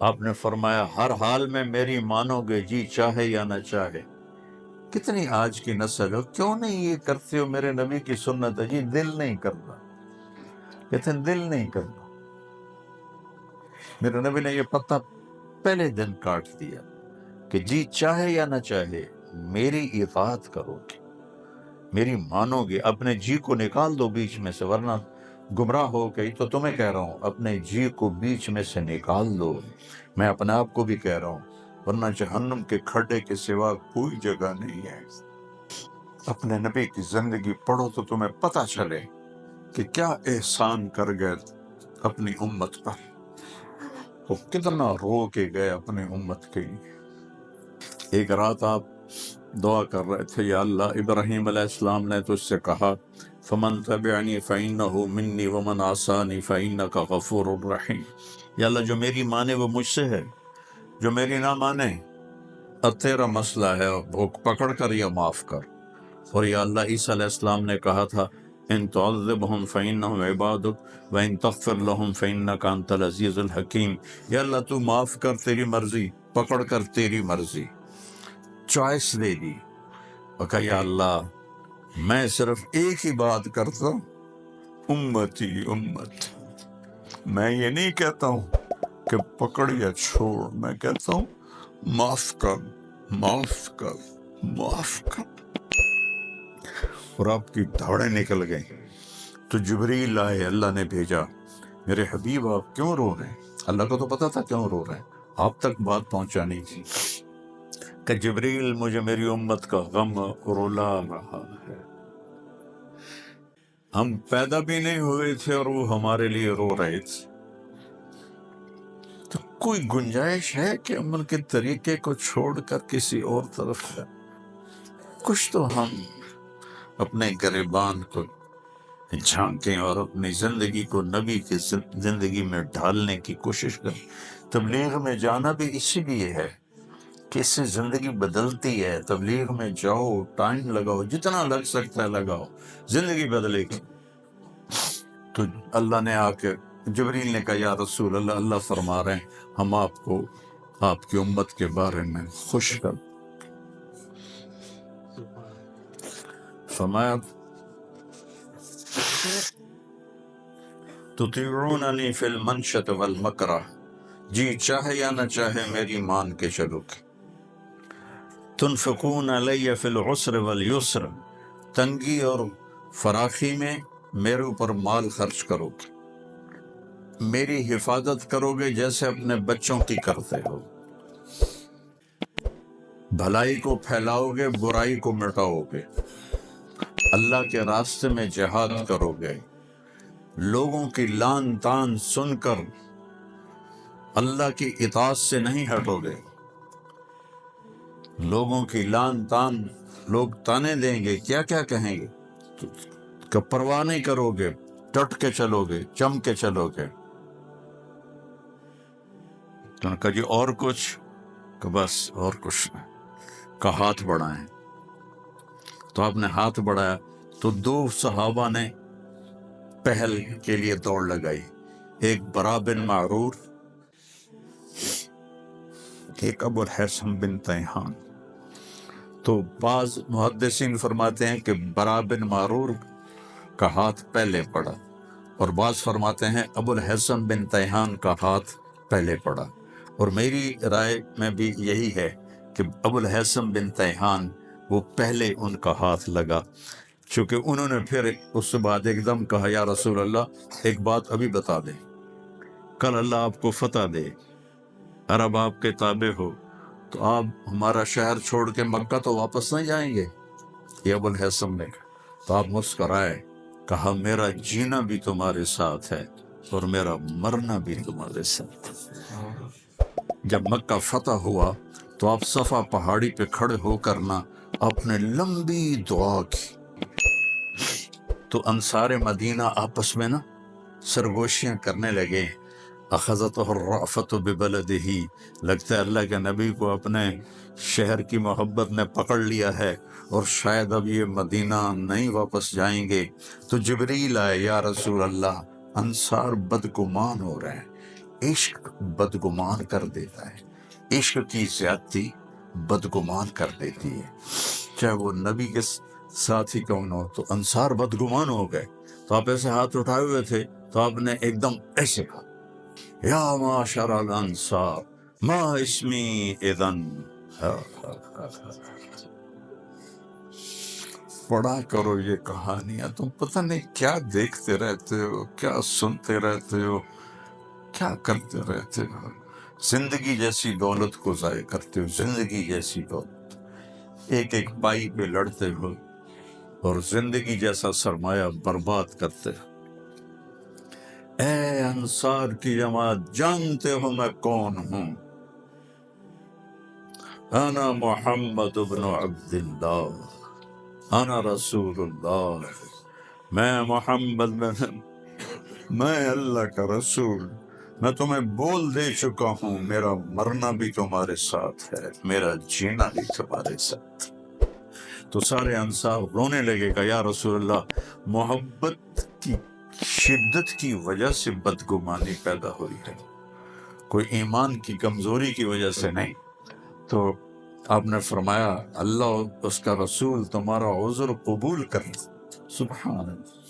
آپ نے فرمایا ہر حال میں میری مانو گے، جی چاہے یا نہ چاہے۔ کتنی آج کی نسل ہو، کیوں نہیں یہ کرتے ہو؟ میرے نبی کی سنت ہے، جی دل نہیں کرتا، کہتے ہیں دل نہیں کرتا۔ میرے نبی نے یہ پتہ پہلے دن کاٹ دیا کہ جی چاہے یا نہ چاہے میری اطاعت کرو گے، میری مانو گے۔ اپنے جی کو نکال دو بیچ میں سے، ورنہ گمراہ ہو گئی۔ تو تمہیں کہہ رہا ہوں اپنے جی کو بیچ میں سے نکال دو، میں اپنے آپ کو بھی کہہ رہا ہوں، ورنہ جہنم کے کھڈے کے سوا کوئی جگہ نہیں ہے۔ اپنے نبی کی زندگی پڑھو تو تمہیں پتہ چلے کہ کیا احسان کر گئے اپنی امت پر، وہ کتنا رو کے گئے اپنی امت کے لیے۔ ایک رات آپ دعا کر رہے تھے، یا اللہ ابراہیم علیہ السلام نے تو اس سے کہا فمن تبعنی فإنہ منی ومن عصانی فإنک غفور الرحیم، یا اللہ جو میری مانے وہ مجھ سے ہے، جو میری نہ مانے اب تیرا مسئلہ ہے، وہ پکڑ کر یا معاف کر۔ اور یا اللہ عیسیٰ علیہ السلام نے کہا تھا ان تعذبہم فإنہم عبادک وإن تغفر لہم فإنک انت العزیز الحکیم، یا اللہ تو معاف کر، تیری مرضی، پکڑ کر تیری مرضی، چوائس دے دی۔ اور کہا یا اللہ میں صرف ایک ہی بات کرتا ہوں، امتی امت، میں یہ نہیں کہتا ہوں کہ پکڑ یا چھوڑ، میں کہتا ہوں معاف کر، معاف کر، معاف کر۔ اور آپ کی دھاڑیں نکل گئیں۔ تو جبریل آئے، اللہ نے بھیجا، میرے حبیب آپ کیوں رو رہے ہیں؟ اللہ کو تو پتا تھا کیوں رو رہے ہیں، آپ تک بات پہنچانی تھی کہ جبریل مجھے میری امت کا غم رلا رہا ہے۔ ہم پیدا بھی نہیں ہوئے تھے اور وہ ہمارے لیے رو رہے تھے۔ تو کوئی گنجائش ہے کہ عمل کے طریقے کو چھوڑ کر کسی اور طرف ہے؟ کچھ تو ہم اپنے گریبان کو جھانکیں اور اپنی زندگی کو نبی کی زندگی میں ڈھالنے کی کوشش کریں۔ تبلیغ میں جانا بھی اسی لیے ہے کہ اس سے زندگی بدلتی ہے۔ تبلیغ میں جاؤ، ٹائم لگاؤ، جتنا لگ سکتا ہے لگاؤ، زندگی بدلے گی۔ تو اللہ نے آ کے جبریل نے کہا یا رسول اللہ، اللہ فرما رہے ہیں ہم آپ کو آپ کی امت کے بارے میں خوش کر۔ فرمایا تطیعوننی فی المنشط والمکرہ، جی چاہے یا نہ چاہے میری مان کے چلو گے۔ تنفقون علی فی العسر والیسر، تنگی اور فراخی میں میرے اوپر مال خرچ کرو گے، میری حفاظت کرو گے جیسے اپنے بچوں کی کرتے ہو، بھلائی کو پھیلاؤ گے، برائی کو مٹاؤ گے، اللہ کے راستے میں جہاد کرو گے، لوگوں کی لان تان سن کر اللہ کی اطاعت سے نہیں ہٹو گے۔ لوگوں کی لان تان، لوگ تانے دیں گے، کیا کیا کہیں گے، کہ پرواہ نہیں کرو گے، ڈٹ کے چلو گے، چم کے چلو گے۔ تو نے کہا جی اور کچھ؟ کہ بس اور کچھ نہیں، کا ہاتھ بڑھائیں۔ تو آپ نے ہاتھ بڑھایا تو دو صحابہ نے پہل کے لیے دوڑ لگائی، ایک برا بن معرور، ایک ابو الحسن بن تیہان۔ تو بعض محدثین فرماتے ہیں کہ برا بن معرور کا ہاتھ پہلے پڑا، اور بعض فرماتے ہیں ابو الحسن بن تیہان کا ہاتھ پہلے پڑا، اور میری رائے میں بھی یہی ہے کہ ابو الحسن بن تیہان وہ پہلے ان کا ہاتھ لگا، چونکہ انہوں نے پھر اس کے بعد ایک دم کہا یا رسول اللہ ایک بات ابھی بتا دیں، کل اللہ آپ کو فتح دے، عرب آپ کے تابع ہو، تو آپ ہمارا شہر چھوڑ کے مکہ تو واپس نہیں جائیں گے؟ یہ ابو الحسن نے کہا۔ تو آپ مسکرائے، کہا میرا جینا بھی تمہارے ساتھ ہے اور میرا مرنا بھی تمہارے ساتھ ہے۔ جب مکہ فتح ہوا تو آپ صفا پہاڑی پہ کھڑے ہو کر آپ نے لمبی دعا کی، تو انصار مدینہ آپس میں سرگوشیاں کرنے لگے، اخذتہ الرأفت ببلدہ، لگتا ہے اللہ کے نبی کو اپنے شہر کی محبت نے پکڑ لیا ہے اور شاید اب یہ مدینہ نہیں واپس جائیں گے۔ تو جبریل آئے، یا رسول اللہ انصار بدگمان ہو رہے ہیں، عشق بدگمان کر دیتا ہے، عشق کی زیادتی بدگمان کر دیتی ہے، چاہے وہ نبی کے ساتھ ہی کون ہو۔ تو انصار بدگمان ہو گئے، تو آپ ایسے ہاتھ اٹھائے ہوئے تھے، تو آپ نے ایک دم ایسے کہا، یا معاشر الانصار ما اسمی اذن۔ پڑھا کرو یہ کہانیاں، تم پتہ نہیں کیا دیکھتے رہتے ہو، کیا سنتے رہتے ہو، کیا کرتے رہتے ہو، زندگی جیسی دولت کو ضائع کرتے ہو، زندگی جیسی دولت، ایک ایک پائی پہ لڑتے ہو اور زندگی جیسا سرمایہ برباد کرتے ہو۔ اے انصار کی جماعت، جانتے ہو میں کون ہوں؟ انا محمد بن عبد اللہ، انا رسول اللہ، میں محمد میں اللہ کا رسول، میں تمہیں بول دے چکا ہوں، میرا مرنا بھی تمہارے ساتھ ہے، میرا جینا بھی تمہارے ساتھ۔ تو سارے انصار رونے لگے کہ یا رسول اللہ، محبت کی شدت کی وجہ سے بدگمانی پیدا ہوئی ہے، کوئی ایمان کی کمزوری کی وجہ سے نہیں۔ تو آپ نے فرمایا اللہ اس کا رسول تمہارا عذر قبول کر۔ سبحان اللہ،